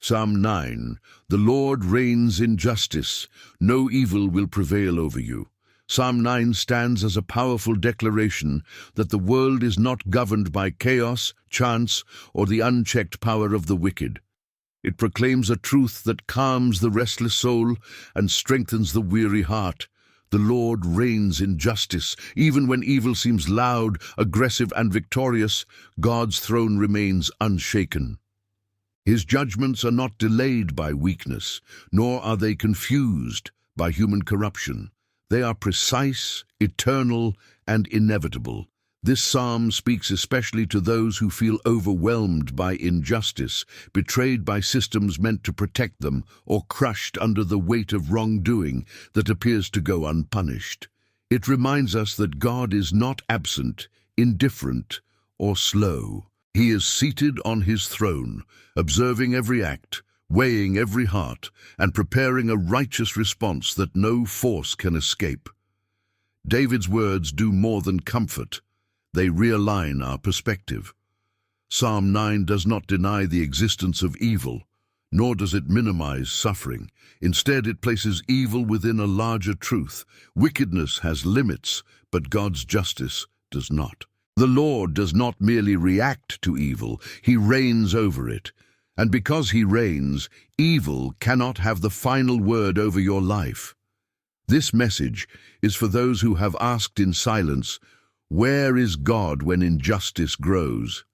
Psalm 9. The Lord reigns in justice. No evil will prevail over you. Psalm 9 stands as a powerful declaration that the world is not governed by chaos, chance, or the unchecked power of the wicked. It proclaims a truth that calms the restless soul and strengthens the weary heart. The Lord reigns in justice. Even when evil seems loud, aggressive, and victorious, God's throne remains unshaken. His judgments are not delayed by weakness, nor are they confused by human corruption. They are precise, eternal, and inevitable. This psalm speaks especially to those who feel overwhelmed by injustice, betrayed by systems meant to protect them, or crushed under the weight of wrongdoing that appears to go unpunished. It reminds us that God is not absent, indifferent, or slow. He is seated on his throne, observing every act, weighing every heart, and preparing a righteous response that no force can escape. David's words do more than comfort. They realign our perspective. Psalm 9 does not deny the existence of evil, nor does it minimize suffering. Instead, it places evil within a larger truth. Wickedness has limits, but God's justice does not. The Lord does not merely react to evil, he reigns over it. And because he reigns, evil cannot have the final word over your life. This message is for those who have asked in silence, "Where is God when injustice grows?"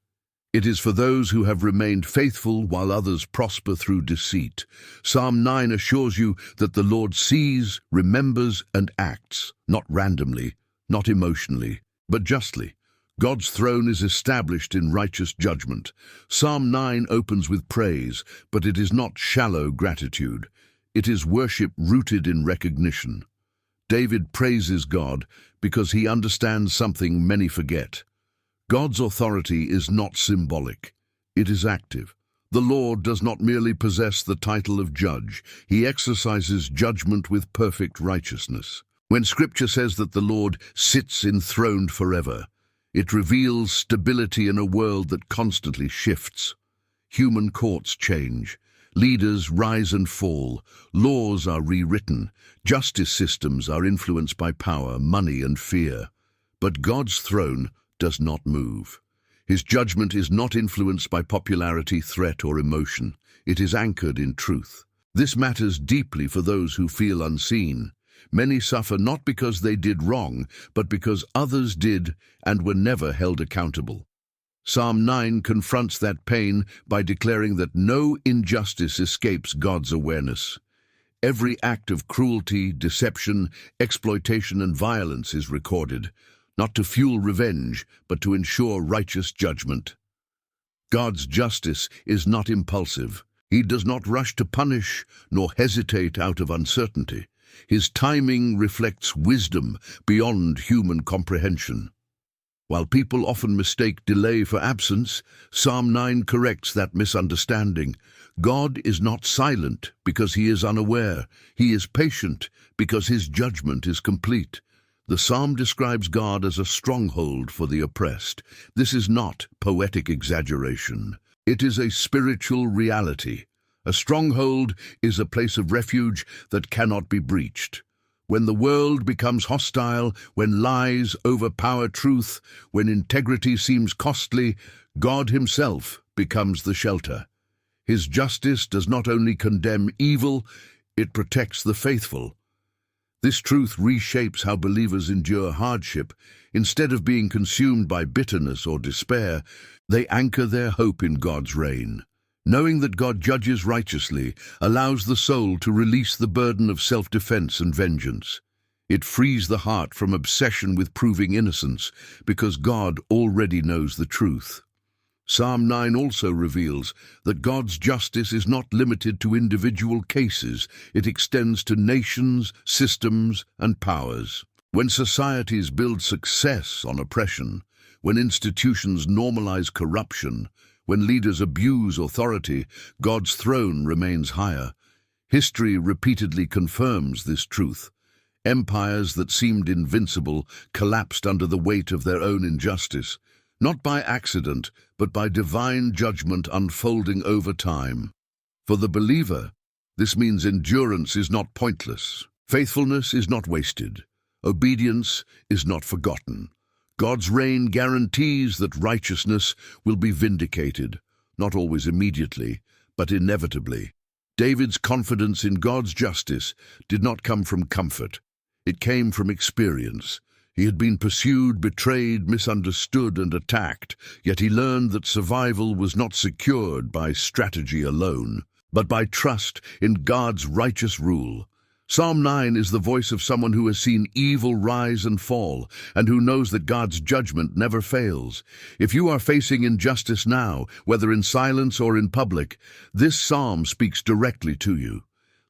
It is for those who have remained faithful while others prosper through deceit. Psalm 9 assures you that the Lord sees, remembers, and acts, not randomly, not emotionally, but justly. God's throne is established in righteous judgment. Psalm 9 opens with praise, but it is not shallow gratitude. It is worship rooted in recognition. David praises God because he understands something many forget. God's authority is not symbolic. It is active. The Lord does not merely possess the title of judge. He exercises judgment with perfect righteousness. When Scripture says that the Lord sits enthroned forever, it reveals stability in a world that constantly shifts. Human courts change. Leaders rise and fall. Laws are rewritten. Justice systems are influenced by power, money, and fear. But God's throne does not move. His judgment is not influenced by popularity, threat, or emotion. It is anchored in truth. This matters deeply for those who feel unseen. Many suffer not because they did wrong, but because others did and were never held accountable. Psalm 9 confronts that pain by declaring that no injustice escapes God's awareness. Every act of cruelty, deception, exploitation, and violence is recorded, not to fuel revenge, but to ensure righteous judgment. God's justice is not impulsive. He does not rush to punish, nor hesitate out of uncertainty. His timing reflects wisdom beyond human comprehension. While people often mistake delay for absence, Psalm 9 corrects that misunderstanding. God is not silent because he is unaware. He is patient because his judgment is complete. The psalm describes God as a stronghold for the oppressed. This is not poetic exaggeration. It is a spiritual reality. A stronghold is a place of refuge that cannot be breached. When the world becomes hostile, when lies overpower truth, when integrity seems costly, God himself becomes the shelter. His justice does not only condemn evil, it protects the faithful. This truth reshapes how believers endure hardship. Instead of being consumed by bitterness or despair, they anchor their hope in God's reign. Knowing that God judges righteously allows the soul to release the burden of self-defense and vengeance. It frees the heart from obsession with proving innocence, because God already knows the truth. Psalm 9 also reveals that God's justice is not limited to individual cases. It extends to nations, systems, and powers. When societies build success on oppression, when institutions normalize corruption, when leaders abuse authority, God's throne remains higher. History repeatedly confirms this truth. Empires that seemed invincible collapsed under the weight of their own injustice, not by accident, but by divine judgment unfolding over time. For the believer, this means endurance is not pointless. Faithfulness is not wasted. Obedience is not forgotten. God's reign guarantees that righteousness will be vindicated, not always immediately, but inevitably. David's confidence in God's justice did not come from comfort. It came from experience. He had been pursued, betrayed, misunderstood, and attacked, yet he learned that survival was not secured by strategy alone, but by trust in God's righteous rule. Psalm 9 is the voice of someone who has seen evil rise and fall, and who knows that God's judgment never fails. If you are facing injustice now, whether in silence or in public, this psalm speaks directly to you.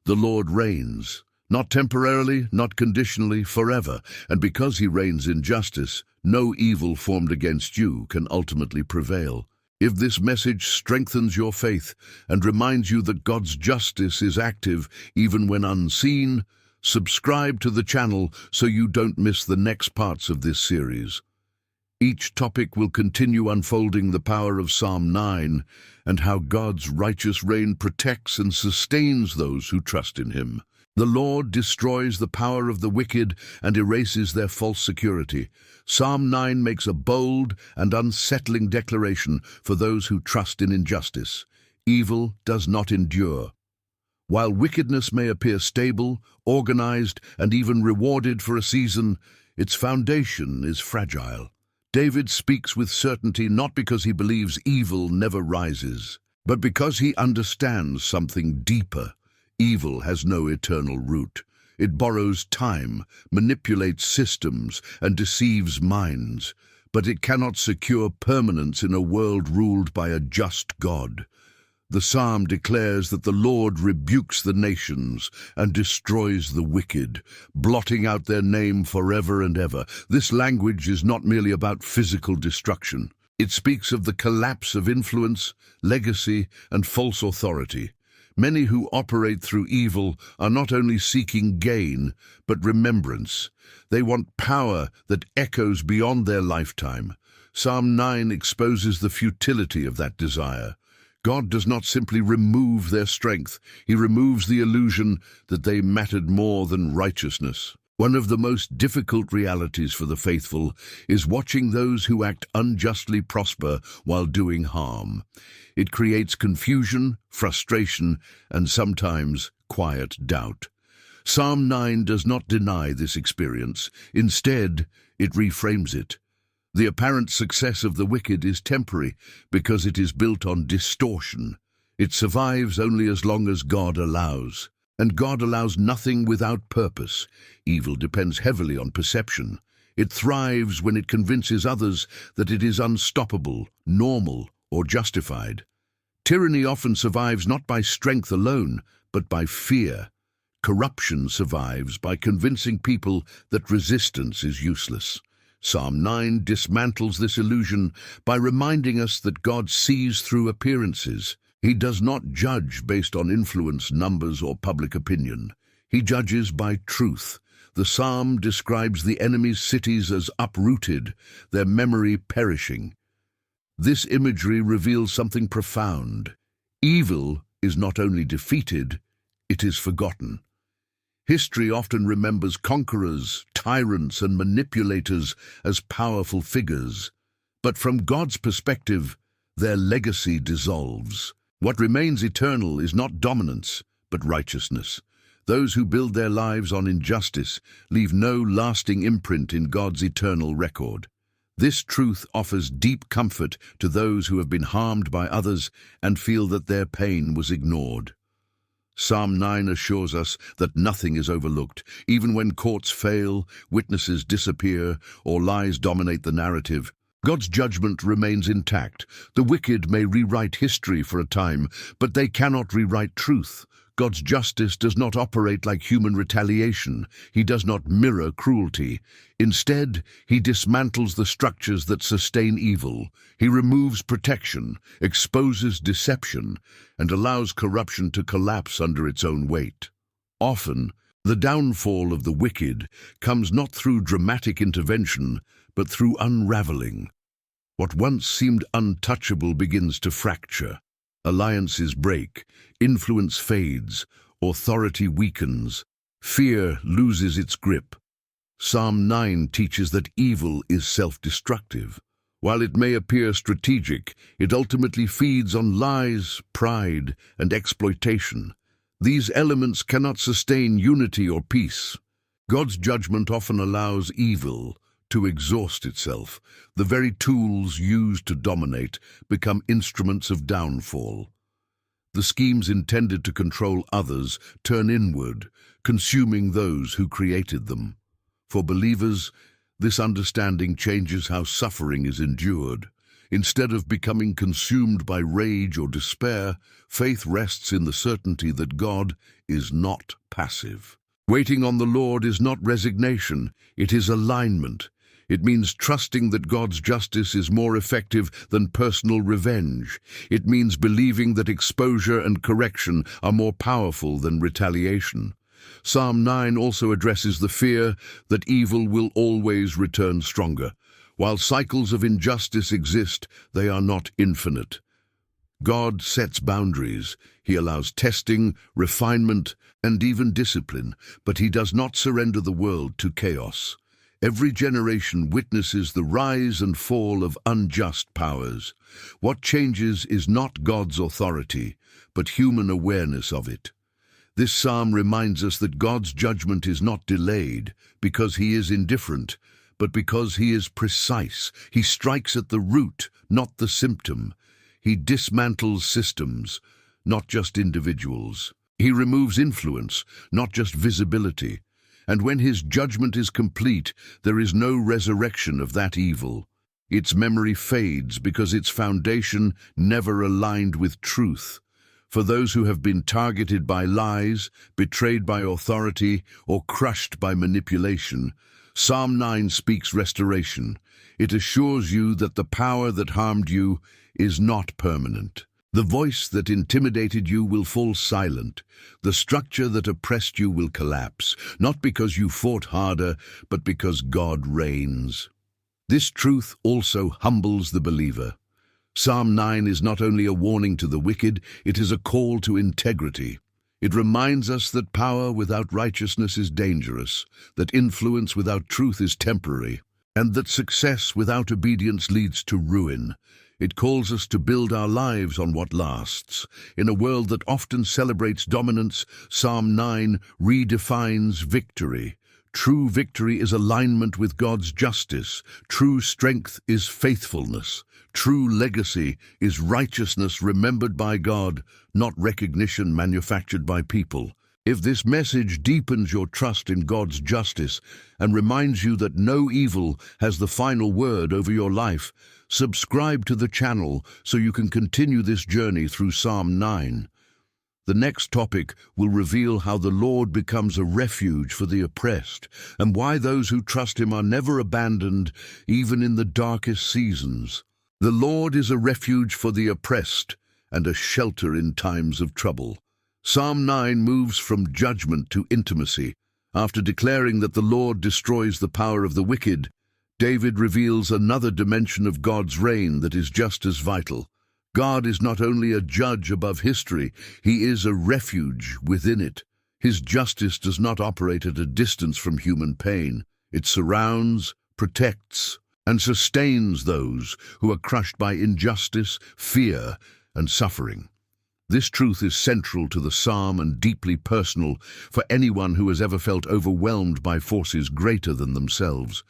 The Lord reigns, not temporarily, not conditionally, forever, and because he reigns in justice, no evil formed against you can ultimately prevail. If this message strengthens your faith and reminds you that God's justice is active even when unseen, subscribe to the channel so you don't miss the next parts of this series. Each topic will continue unfolding the power of Psalm 9 and how God's righteous reign protects and sustains those who trust in him. The Lord destroys the power of the wicked and erases their false security. Psalm 9 makes a bold and unsettling declaration for those who trust in injustice. Evil does not endure. While wickedness may appear stable, organized, and even rewarded for a season, its foundation is fragile. David speaks with certainty not because he believes evil never rises, but because he understands something deeper. Evil has no eternal root. It borrows time, manipulates systems, and deceives minds. But it cannot secure permanence in a world ruled by a just God. The psalm declares that the Lord rebukes the nations and destroys the wicked, blotting out their name forever and ever. This language is not merely about physical destruction. It speaks of the collapse of influence, legacy, and false authority. Many who operate through evil are not only seeking gain, but remembrance. They want power that echoes beyond their lifetime. Psalm 9 exposes the futility of that desire. God does not simply remove their strength. He removes the illusion that they mattered more than righteousness. One of the most difficult realities for the faithful is watching those who act unjustly prosper while doing harm. It creates confusion, frustration, and sometimes quiet doubt. Psalm 9 does not deny this experience. Instead, it reframes it. The apparent success of the wicked is temporary because it is built on distortion. It survives only as long as God allows. And God allows nothing without purpose. Evil depends heavily on perception. It thrives when it convinces others that it is unstoppable, normal, or justified. Tyranny often survives not by strength alone, but by fear. Corruption survives by convincing people that resistance is useless. Psalm 9 dismantles this illusion by reminding us that God sees through appearances. He does not judge based on influence, numbers, or public opinion. He judges by truth. The psalm describes the enemy's cities as uprooted, their memory perishing. This imagery reveals something profound. Evil is not only defeated, it is forgotten. History often remembers conquerors, tyrants, and manipulators as powerful figures. But from God's perspective, their legacy dissolves. What remains eternal is not dominance, but righteousness. Those who build their lives on injustice leave no lasting imprint in God's eternal record. This truth offers deep comfort to those who have been harmed by others and feel that their pain was ignored. Psalm 9 assures us that nothing is overlooked. Even when courts fail, witnesses disappear, or lies dominate the narrative, God's judgment remains intact. The wicked may rewrite history for a time, but they cannot rewrite truth. God's justice does not operate like human retaliation. He does not mirror cruelty. Instead, he dismantles the structures that sustain evil. He removes protection, exposes deception, and allows corruption to collapse under its own weight. Often, the downfall of the wicked comes not through dramatic intervention, but through unraveling. What once seemed untouchable begins to fracture. Alliances break, influence fades, authority weakens, fear loses its grip. Psalm 9 teaches that evil is self-destructive. While it may appear strategic, it ultimately feeds on lies, pride, and exploitation. These elements cannot sustain unity or peace. God's judgment often allows evil to exhaust itself. The very tools used to dominate become instruments of downfall. The schemes intended to control others turn inward, consuming those who created them. For believers, this understanding changes how suffering is endured. Instead of becoming consumed by rage or despair, faith rests in the certainty that God is not passive. Waiting on the Lord is not resignation, it is alignment. It means trusting that God's justice is more effective than personal revenge. It means believing that exposure and correction are more powerful than retaliation. Psalm 9 also addresses the fear that evil will always return stronger. While cycles of injustice exist, they are not infinite. God sets boundaries. He allows testing, refinement, and even discipline, but He does not surrender the world to chaos. Every generation witnesses the rise and fall of unjust powers. What changes is not God's authority, but human awareness of it. This psalm reminds us that God's judgment is not delayed because He is indifferent, but because He is precise. He strikes at the root, not the symptom. He dismantles systems, not just individuals. He removes influence, not just visibility. And when His judgment is complete, there is no resurrection of that evil. Its memory fades because its foundation never aligned with truth. For those who have been targeted by lies, betrayed by authority, or crushed by manipulation, Psalm 9 speaks restoration. It assures you that the power that harmed you is not permanent. The voice that intimidated you will fall silent. The structure that oppressed you will collapse, not because you fought harder, but because God reigns. This truth also humbles the believer. Psalm 9 is not only a warning to the wicked, it is a call to integrity. It reminds us that power without righteousness is dangerous, that influence without truth is temporary, and that success without obedience leads to ruin. It calls us to build our lives on what lasts. In a world that often celebrates dominance, Psalm 9 redefines victory. True victory is alignment with God's justice. True strength is faithfulness. True legacy is righteousness remembered by God, not recognition manufactured by people. If this message deepens your trust in God's justice and reminds you that no evil has the final word over your life, subscribe to the channel so you can continue this journey through Psalm 9. The next topic will reveal how the Lord becomes a refuge for the oppressed and why those who trust Him are never abandoned, even in the darkest seasons. The Lord is a refuge for the oppressed and a shelter in times of trouble. Psalm 9 moves from judgment to intimacy. After declaring that the Lord destroys the power of the wicked, David reveals another dimension of God's reign that is just as vital. God is not only a judge above history, He is a refuge within it. His justice does not operate at a distance from human pain. It surrounds, protects, and sustains those who are crushed by injustice, fear, and suffering. This truth is central to the psalm and deeply personal for anyone who has ever felt overwhelmed by forces greater than themselves.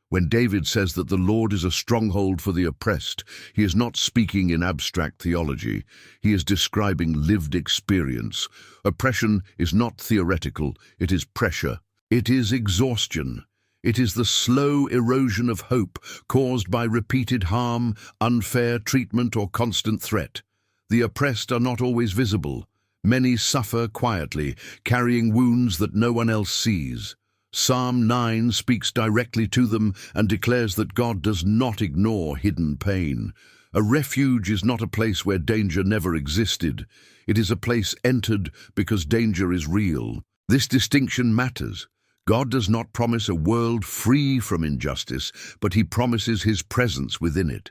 When David says that the Lord is a stronghold for the oppressed, he is not speaking in abstract theology. He is describing lived experience. Oppression is not theoretical, it is pressure. It is exhaustion. It is the slow erosion of hope caused by repeated harm, unfair treatment, or constant threat. The oppressed are not always visible. Many suffer quietly, carrying wounds that no one else sees. Psalm 9 speaks directly to them and declares that God does not ignore hidden pain. A refuge is not a place where danger never existed. It is a place entered because danger is real. This distinction matters. God does not promise a world free from injustice, but He promises His presence within it.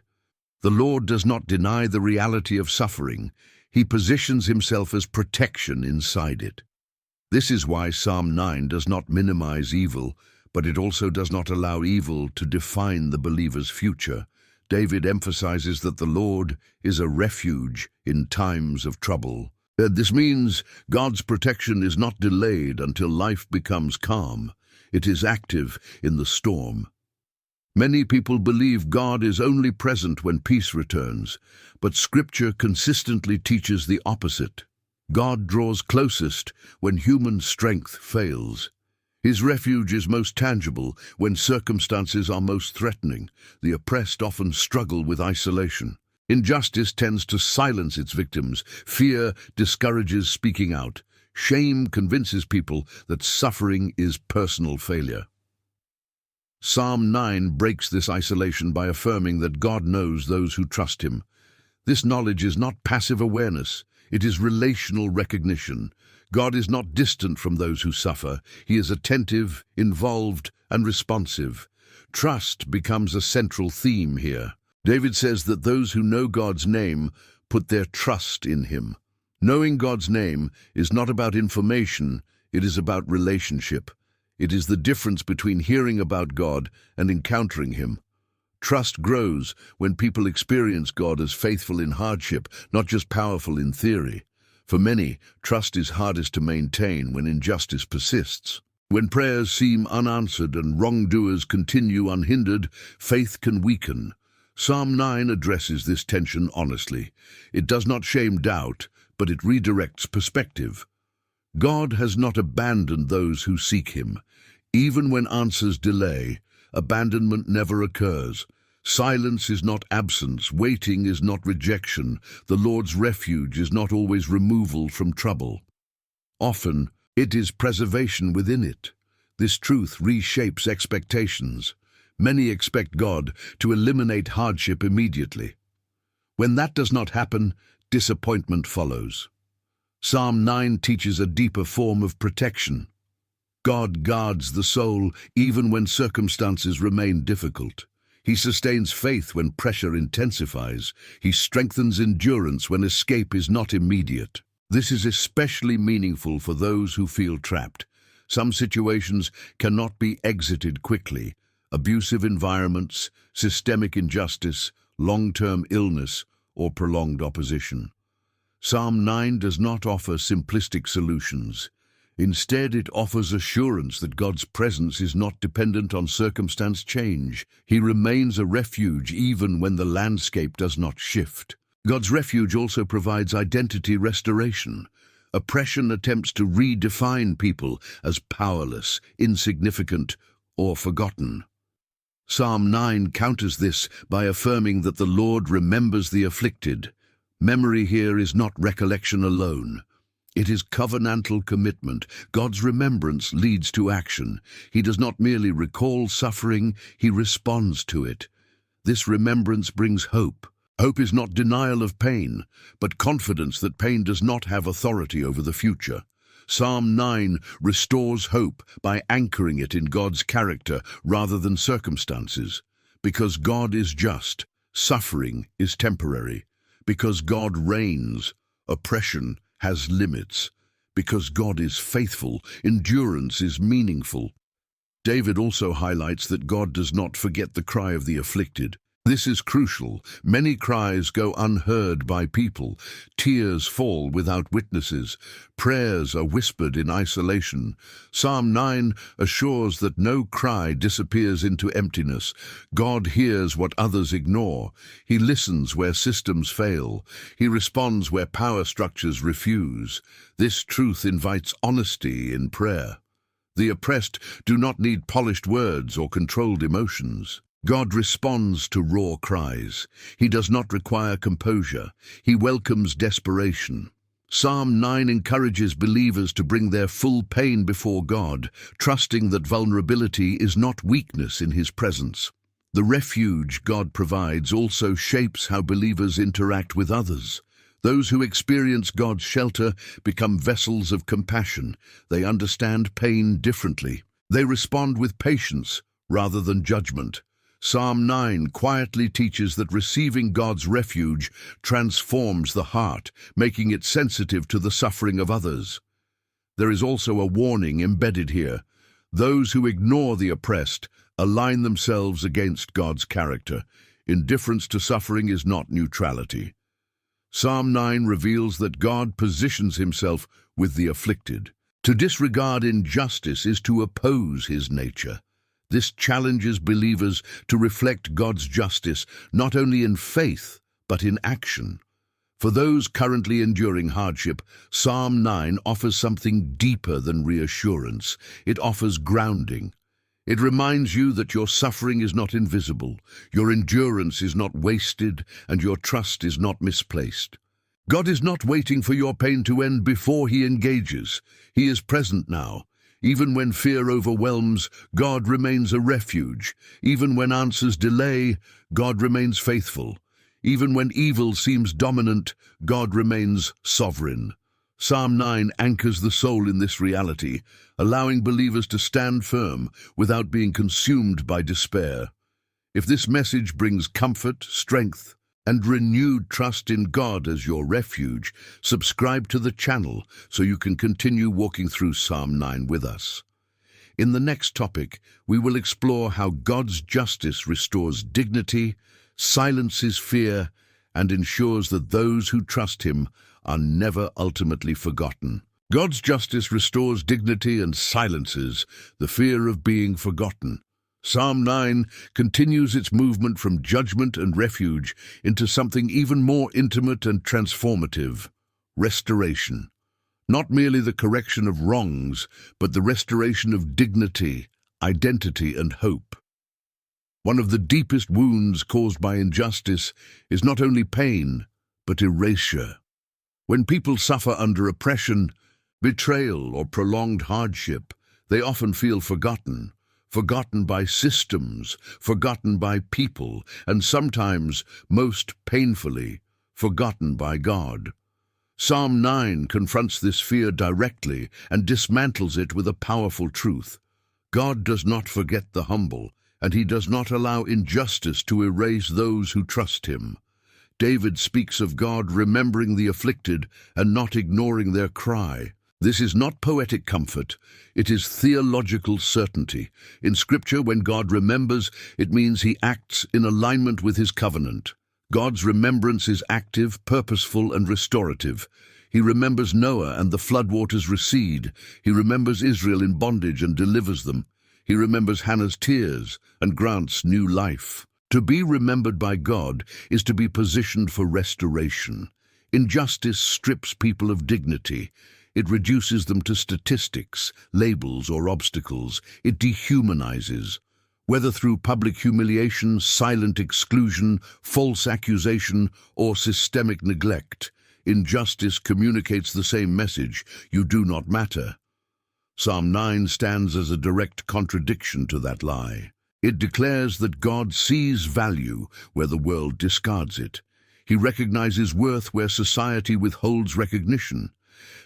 The Lord does not deny the reality of suffering. He positions himself as protection inside it. This is why Psalm 9 does not minimize evil, but it also does not allow evil to define the believer's future. David emphasizes that the Lord is a refuge in times of trouble. This means God's protection is not delayed until life becomes calm. It is active in the storm. Many people believe God is only present when peace returns, but Scripture consistently teaches the opposite. God draws closest when human strength fails. His refuge is most tangible when circumstances are most threatening. The oppressed often struggle with isolation. Injustice tends to silence its victims. Fear discourages speaking out. Shame convinces people that suffering is personal failure. Psalm 9 breaks this isolation by affirming that God knows those who trust him. This knowledge is not passive awareness, it is relational recognition. God is not distant from those who suffer. He is attentive, involved, and responsive. Trust becomes a central theme here. David says that those who know God's name put their trust in him. Knowing God's name is not about information, it is about relationship. It is the difference between hearing about God and encountering him. Trust grows when people experience God as faithful in hardship, not just powerful in theory. For many, trust is hardest to maintain when injustice persists. When prayers seem unanswered and wrongdoers continue unhindered, faith can weaken. Psalm 9 addresses this tension honestly. It does not shame doubt, but it redirects perspective. God has not abandoned those who seek him. Even when answers delay, abandonment never occurs. Silence is not absence, waiting is not rejection. The Lord's refuge is not always removal from trouble. Often, it is preservation within it. This truth reshapes expectations. Many expect God to eliminate hardship immediately. When that does not happen, disappointment follows. Psalm 9 teaches a deeper form of protection. God guards the soul even when circumstances remain difficult. He sustains faith when pressure intensifies. He strengthens endurance when escape is not immediate. This is especially meaningful for those who feel trapped. Some situations cannot be exited quickly. Abusive environments, systemic injustice, long-term illness, or prolonged opposition. Psalm 9 does not offer simplistic solutions. Instead, it offers assurance that God's presence is not dependent on circumstance change. He remains a refuge even when the landscape does not shift. God's refuge also provides identity restoration. Oppression attempts to redefine people as powerless, insignificant, or forgotten. Psalm 9 counters this by affirming that the Lord remembers the afflicted. Memory here is not recollection alone. It is covenantal commitment. God's remembrance leads to action. He does not merely recall suffering, he responds to it. This remembrance brings hope. Hope is not denial of pain, but confidence that pain does not have authority over the future. Psalm 9 restores hope by anchoring it in God's character rather than circumstances. Because God is just, suffering is temporary. Because God reigns, oppression has limits. Because God is faithful, endurance is meaningful. David also highlights that God does not forget the cry of the afflicted. This is crucial. Many cries go unheard by people. Tears fall without witnesses. Prayers are whispered in isolation. Psalm 9 assures that no cry disappears into emptiness. God hears what others ignore. He listens where systems fail. He responds where power structures refuse. This truth invites honesty in prayer. The oppressed do not need polished words or controlled emotions. God responds to raw cries. He does not require composure. He welcomes desperation. Psalm 9 encourages believers to bring their full pain before God, trusting that vulnerability is not weakness in his presence. The refuge God provides also shapes how believers interact with others. Those who experience God's shelter become vessels of compassion. They understand pain differently. They respond with patience rather than judgment. Psalm 9 quietly teaches that receiving God's refuge transforms the heart, making it sensitive to the suffering of others. There is also a warning embedded here. Those who ignore the oppressed align themselves against God's character. Indifference to suffering is not neutrality. Psalm 9 reveals that God positions himself with the afflicted. To disregard injustice is to oppose his nature. This challenges believers to reflect God's justice not only in faith, but in action. For those currently enduring hardship, Psalm 9 offers something deeper than reassurance. It offers grounding. It reminds you that your suffering is not invisible, your endurance is not wasted, and your trust is not misplaced. God is not waiting for your pain to end before he engages. He is present now. Even when fear overwhelms, God remains a refuge. Even when answers delay, God remains faithful. Even when evil seems dominant, God remains sovereign. Psalm 9 anchors the soul in this reality, allowing believers to stand firm without being consumed by despair. If this message brings comfort, strength, and renewed trust in God as your refuge, subscribe to the channel so you can continue walking through Psalm 9 with us. In the next topic, we will explore how God's justice restores dignity, silences fear, and ensures that those who trust him are never ultimately forgotten. God's justice restores dignity and silences the fear of being forgotten. Psalm 9 continues its movement from judgment and refuge into something even more intimate and transformative: restoration. Not merely the correction of wrongs, but the restoration of dignity, identity, and hope. One of the deepest wounds caused by injustice is not only pain, but erasure. When people suffer under oppression, betrayal, or prolonged hardship, they often feel forgotten. Forgotten by systems, forgotten by people, and sometimes, most painfully, forgotten by God. Psalm 9 confronts this fear directly and dismantles it with a powerful truth. God does not forget the humble, and he does not allow injustice to erase those who trust him. David speaks of God remembering the afflicted and not ignoring their cry. This is not poetic comfort, it is theological certainty. In Scripture, when God remembers, it means he acts in alignment with his covenant. God's remembrance is active, purposeful, and restorative. He remembers Noah and the floodwaters recede. He remembers Israel in bondage and delivers them. He remembers Hannah's tears and grants new life. To be remembered by God is to be positioned for restoration. Injustice strips people of dignity. It reduces them to statistics, labels, or obstacles. It dehumanizes. Whether through public humiliation, silent exclusion, false accusation, or systemic neglect, injustice communicates the same message: you do not matter. Psalm 9 stands as a direct contradiction to that lie. It declares that God sees value where the world discards it. He recognizes worth where society withholds recognition.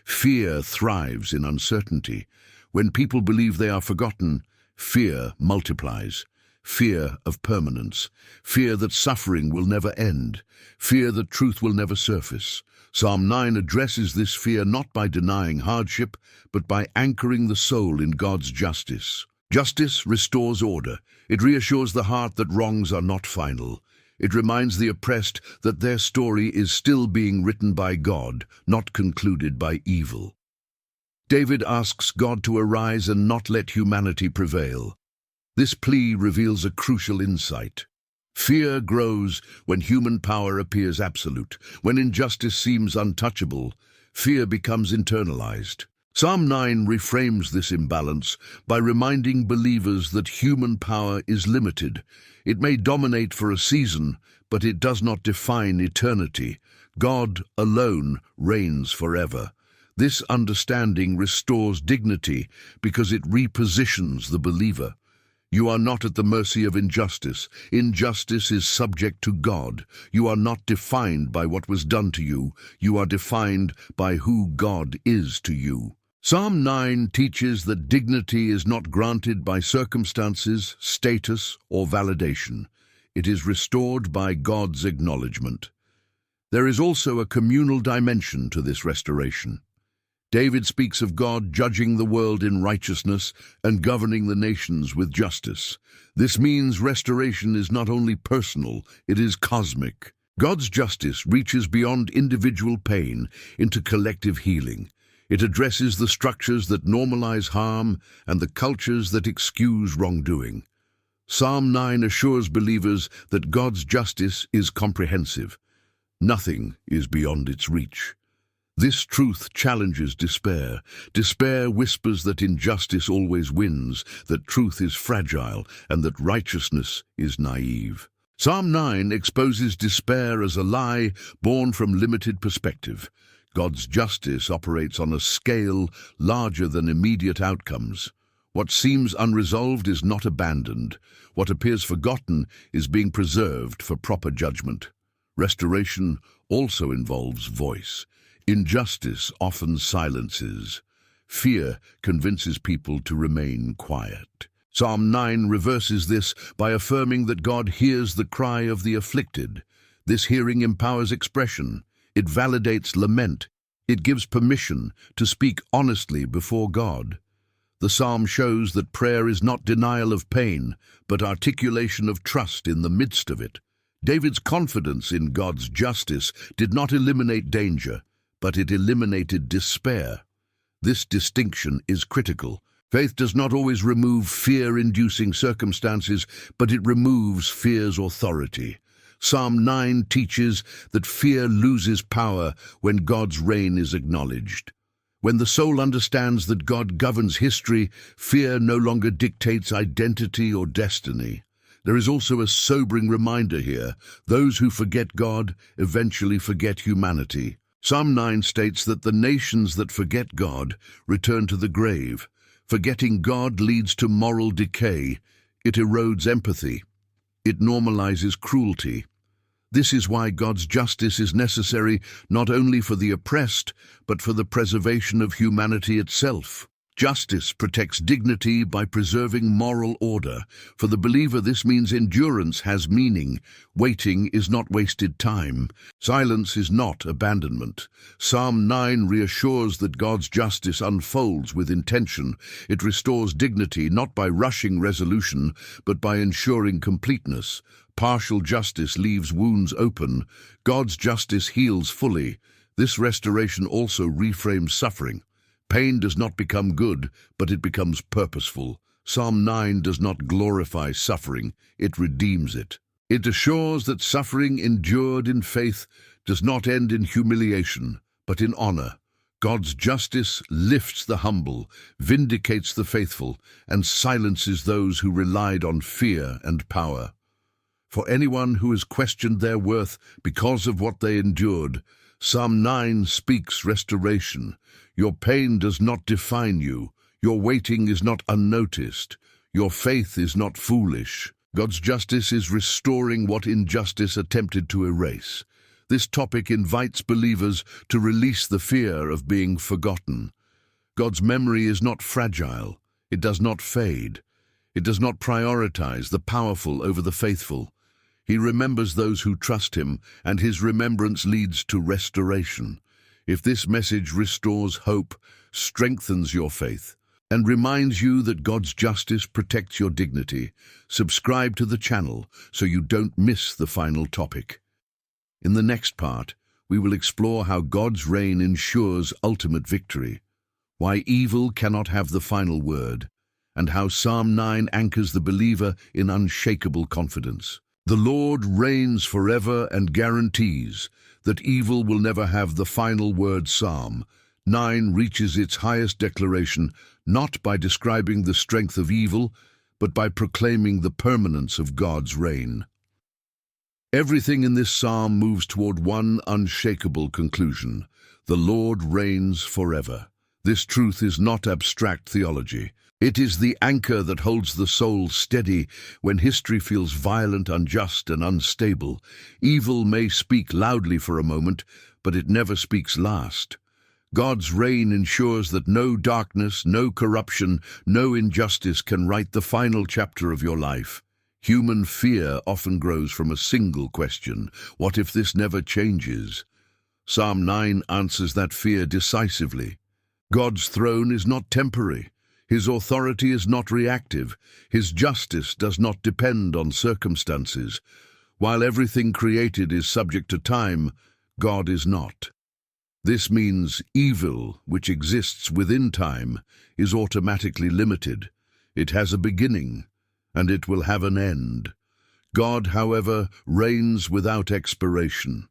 Fear thrives in uncertainty. When people believe they are forgotten, fear multiplies. Fear of permanence. Fear that suffering will never end. Fear that truth will never surface. Psalm 9 addresses this fear not by denying hardship, but by anchoring the soul in God's justice. Justice restores order. It reassures the heart that wrongs are not final. It reminds the oppressed that their story is still being written by God, not concluded by evil. David asks God to arise and not let humanity prevail. This plea reveals a crucial insight. Fear grows when human power appears absolute. When injustice seems untouchable, fear becomes internalized. Psalm 9 reframes this imbalance by reminding believers that human power is limited. It may dominate for a season, but it does not define eternity. God alone reigns forever. This understanding restores dignity because it repositions the believer. You are not at the mercy of injustice. Injustice is subject to God. You are not defined by what was done to you. You are defined by who God is to you. Psalm 9 teaches that dignity is not granted by circumstances, status, or validation. It is restored by God's acknowledgement. There is also a communal dimension to this restoration. David speaks of God judging the world in righteousness and governing the nations with justice. This means restoration is not only personal, it is cosmic. God's justice reaches beyond individual pain into collective healing. It addresses the structures that normalize harm and the cultures that excuse wrongdoing. Psalm 9 assures believers that God's justice is comprehensive. Nothing is beyond its reach. This truth challenges despair. Despair whispers that injustice always wins, that truth is fragile, and that righteousness is naive. Psalm 9 exposes despair as a lie born from limited perspective. God's justice operates on a scale larger than immediate outcomes. What seems unresolved is not abandoned. What appears forgotten is being preserved for proper judgment. Restoration also involves voice. Injustice often silences. Fear convinces people to remain quiet. Psalm 9 reverses this by affirming that God hears the cry of the afflicted. This hearing empowers expression. It validates lament. It gives permission to speak honestly before God. The psalm shows that prayer is not denial of pain, but articulation of trust in the midst of it. David's confidence in God's justice did not eliminate danger, but it eliminated despair. This distinction is critical. Faith does not always remove fear-inducing circumstances, but it removes fear's authority. Psalm 9 teaches that fear loses power when God's reign is acknowledged. When the soul understands that God governs history, fear no longer dictates identity or destiny. There is also a sobering reminder here. Those who forget God eventually forget humanity. Psalm 9 states that the nations that forget God return to the grave. Forgetting God leads to moral decay. It erodes empathy. It normalizes cruelty. This is why God's justice is necessary not only for the oppressed, but for the preservation of humanity itself. Justice protects dignity by preserving moral order. For the believer, this means endurance has meaning. Waiting is not wasted time. Silence is not abandonment. Psalm 9 reassures that God's justice unfolds with intention. It restores dignity not by rushing resolution, but by ensuring completeness. Partial justice leaves wounds open. God's justice heals fully. This restoration also reframes suffering. Pain does not become good, but it becomes purposeful. Psalm 9 does not glorify suffering, it redeems it. It assures that suffering endured in faith does not end in humiliation, but in honor. God's justice lifts the humble, vindicates the faithful, and silences those who relied on fear and power. For anyone who has questioned their worth because of what they endured, Psalm 9 speaks restoration. Your pain does not define you. Your waiting is not unnoticed. Your faith is not foolish. God's justice is restoring what injustice attempted to erase. This topic invites believers to release the fear of being forgotten. God's memory is not fragile. It does not fade. It does not prioritize the powerful over the faithful. He remembers those who trust him, and his remembrance leads to restoration. If this message restores hope, strengthens your faith, and reminds you that God's justice protects your dignity, subscribe to the channel so you don't miss the final topic. In the next part, we will explore how God's reign ensures ultimate victory, why evil cannot have the final word, and how Psalm 9 anchors the believer in unshakable confidence. The Lord reigns forever and guarantees that evil will never have the final word. Psalm 9 reaches its highest declaration not by describing the strength of evil, but by proclaiming the permanence of God's reign. Everything in this psalm moves toward one unshakable conclusion: the Lord reigns forever. This truth is not abstract theology. It is the anchor that holds the soul steady when history feels violent, unjust, and unstable. Evil may speak loudly for a moment, but it never speaks last. God's reign ensures that no darkness, no corruption, no injustice can write the final chapter of your life. Human fear often grows from a single question: what if this never changes? Psalm 9 answers that fear decisively. God's throne is not temporary. His authority is not reactive. His justice does not depend on circumstances. While everything created is subject to time, God is not. This means evil, which exists within time, is automatically limited. It has a beginning, and it will have an end. God, however, reigns without expiration.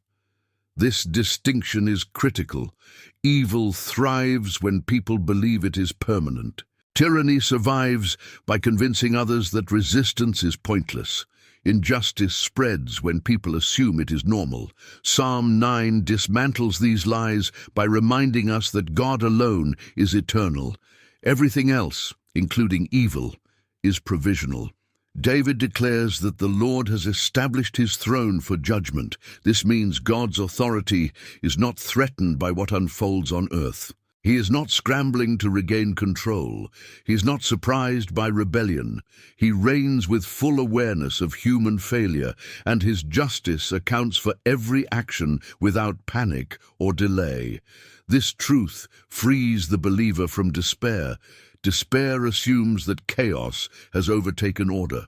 This distinction is critical. Evil thrives when people believe it is permanent. Tyranny survives by convincing others that resistance is pointless. Injustice spreads when people assume it is normal. Psalm 9 dismantles these lies by reminding us that God alone is eternal. Everything else, including evil, is provisional. David declares that the Lord has established his throne for judgment. This means God's authority is not threatened by what unfolds on earth. He is not scrambling to regain control. He is not surprised by rebellion. He reigns with full awareness of human failure, and his justice accounts for every action without panic or delay. This truth frees the believer from despair. Despair assumes that chaos has overtaken order.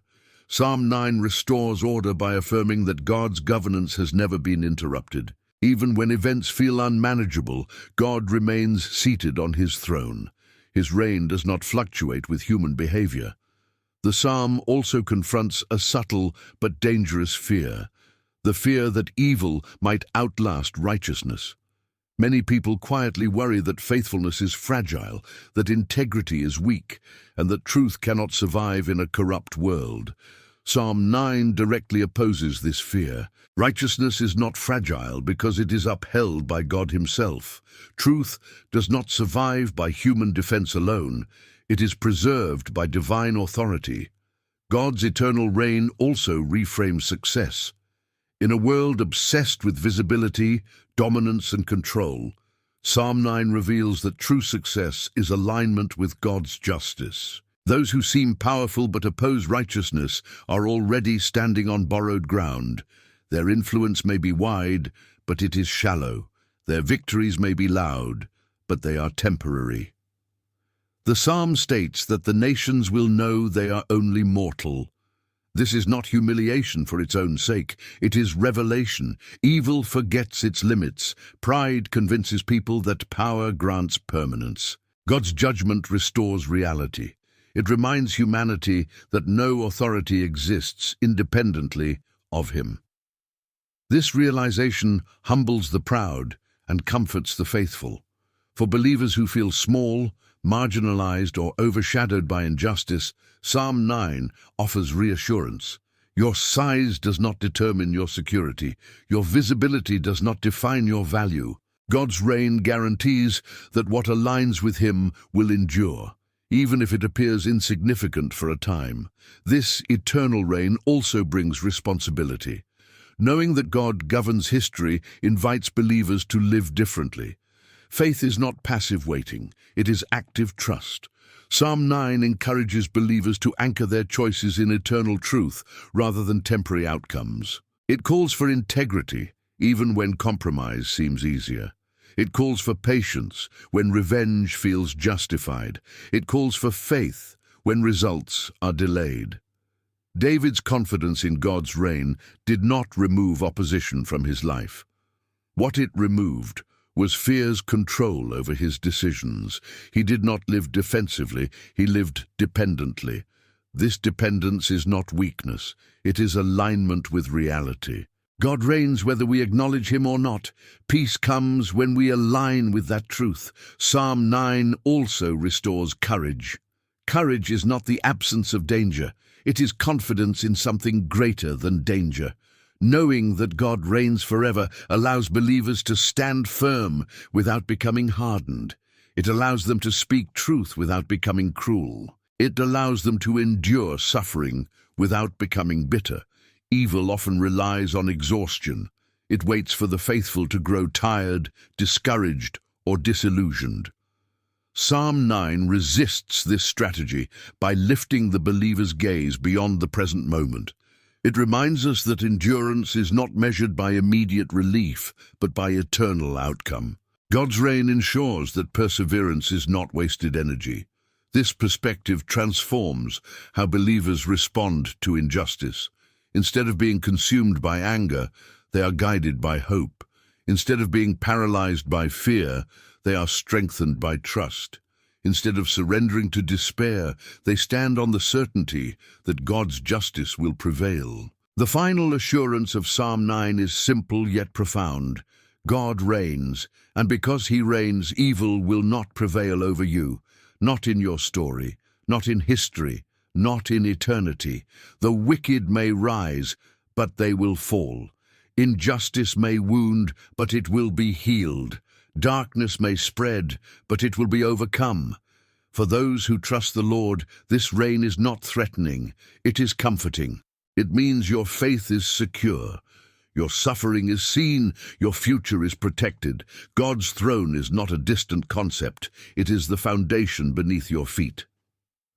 Psalm 9 restores order by affirming that God's governance has never been interrupted. Even when events feel unmanageable, God remains seated on his throne. His reign does not fluctuate with human behavior. The psalm also confronts a subtle but dangerous fear, the fear that evil might outlast righteousness. Many people quietly worry that faithfulness is fragile, that integrity is weak, and that truth cannot survive in a corrupt world. Psalm 9 directly opposes this fear. Righteousness is not fragile because it is upheld by God himself. Truth does not survive by human defense alone. It is preserved by divine authority. God's eternal reign also reframes success. In a world obsessed with visibility, dominance, and control, Psalm 9 reveals that true success is alignment with God's justice. Those who seem powerful but oppose righteousness are already standing on borrowed ground. Their influence may be wide, but it is shallow. Their victories may be loud, but they are temporary. The psalm states that the nations will know they are only mortal. This is not humiliation for its own sake. It is revelation. Evil forgets its limits. Pride convinces people that power grants permanence. God's judgment restores reality. It reminds humanity that no authority exists independently of him. This realization humbles the proud and comforts the faithful. For believers who feel small, marginalized, or overshadowed by injustice, Psalm 9 offers reassurance. Your size does not determine your security. Your visibility does not define your value. God's reign guarantees that what aligns with him will endure, even if it appears insignificant for a time. This eternal reign also brings responsibility. Knowing that God governs history invites believers to live differently. Faith is not passive waiting, it is active trust. Psalm 9 encourages believers to anchor their choices in eternal truth rather than temporary outcomes. It calls for integrity, even when compromise seems easier. It calls for patience when revenge feels justified. It calls for faith when results are delayed. David's confidence in God's reign did not remove opposition from his life. What it removed was fear's control over his decisions. He did not live defensively, he lived dependently. This dependence is not weakness, it is alignment with reality. God reigns whether we acknowledge him or not. Peace comes when we align with that truth. Psalm 9 also restores courage. Courage is not the absence of danger. It is confidence in something greater than danger. Knowing that God reigns forever allows believers to stand firm without becoming hardened. It allows them to speak truth without becoming cruel. It allows them to endure suffering without becoming bitter. Evil often relies on exhaustion. It waits for the faithful to grow tired, discouraged, or disillusioned. Psalm 9 resists this strategy by lifting the believer's gaze beyond the present moment. It reminds us that endurance is not measured by immediate relief, but by eternal outcome. God's reign ensures that perseverance is not wasted energy. This perspective transforms how believers respond to injustice. Instead of being consumed by anger, they are guided by hope. Instead of being paralyzed by fear, they are strengthened by trust. Instead of surrendering to despair, they stand on the certainty that God's justice will prevail. The final assurance of Psalm 9 is simple yet profound. God reigns, and because he reigns, evil will not prevail over you. Not in your story, not in history, not in eternity. The wicked may rise, but they will fall. Injustice may wound, but it will be healed. Darkness may spread, but it will be overcome. For those who trust the Lord, this reign is not threatening, it is comforting. It means your faith is secure. Your suffering is seen, your future is protected. God's throne is not a distant concept, it is the foundation beneath your feet.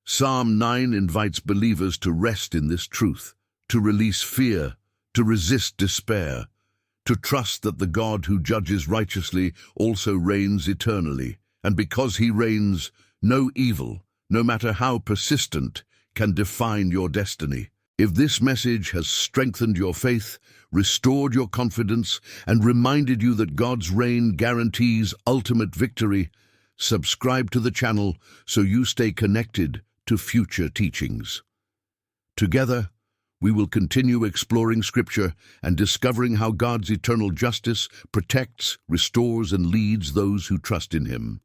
Psalm 9 invites believers to rest in this truth, to release fear, to resist despair, to trust that the God who judges righteously also reigns eternally. And because he reigns, no evil, no matter how persistent, can define your destiny. If this message has strengthened your faith, restored your confidence, and reminded you that God's reign guarantees ultimate victory, subscribe to the channel so you stay connected to future teachings. Together, we will continue exploring Scripture and discovering how God's eternal justice protects, restores, and leads those who trust in him.